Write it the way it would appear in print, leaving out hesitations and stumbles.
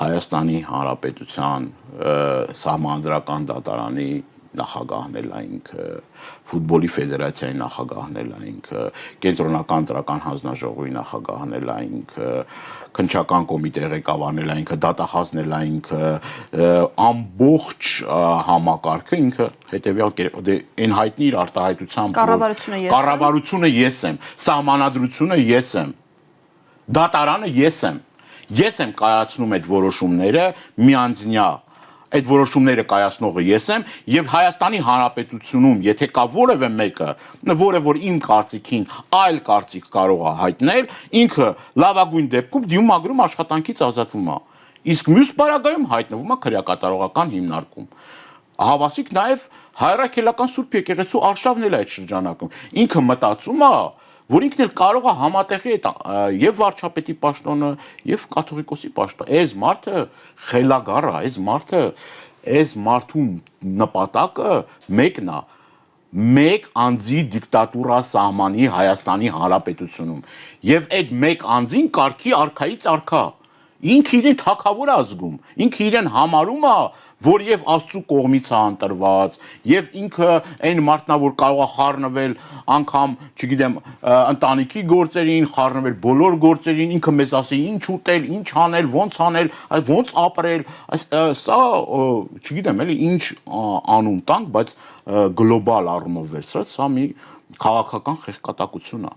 Հայաստանի Հանրապետության Սահմանադրական դատարանի նախագահն էլ ինքը, ֆուտբոլի ֆեդերացիայի նախագահն էլ ինքը, կենտրոնական դրական հանձնաժողովի նախագահն էլ ինքը, քննչական կոմիտեի ղեկավարն էլ ինքը, դատախազն էլ ինքը, ամբողջ համակարգը ինքը հետևյալ կերպ, այն հայտնի իր արտահայտությամբ կառավարությունը ես եմ, սահմանադրությունը ես եմ, դատարանը ես եմ կայացնում այդ որոշումները միանձնյա այդ որոշումները կայացնողը ես եմ եւ Հայաստանի Հանրապետությունում եթե կա որևէ մեկը որը որ իմ կարծիքին այլ կարծիք կարող է հայտնել ինքը լավագույն դեպքում դիմագրում աշխատանքից ազատվում է իսկ մյուս պարագայում հայտնվում է քրեակատարողական հիմնարկում հավասիկ նաեւ հայրաքելական Սուրբ եկեղեցու արշավն էլ այդ շրջանակում ինքը մտածում է որ ինքն էլ կարող է համատեղի այդ եւ վարչապետի պաշտոնը եւ կաթողիկոսի պաշտոնը այս մարդը խելագար է այս մարդու նպատակը մեկն է մեկ անձի դիկտատուրա սահմանի Հայաստանի Հանրապետությունում եւ այդ մեկ անձին կարգի արքայից արքա ինքը իրեն թակավոր ազգում ինքը իրեն համարում է որ եւ Աստծո կողմից է ընտրված եւ ինքը այն մարդն է որ կարող է խառնվել անգամ չգիտեմ ընտանիքի գործերին խառնվել բոլոր գործերին ինքը մեզ ասի ինչ ուտել ինչ անել ոնց ապրել սա չգիտեմ էլի ինչ անուն տանք բայց գլոբալ առումով վերցրած սա մի քաղաքական խեղկատակություն է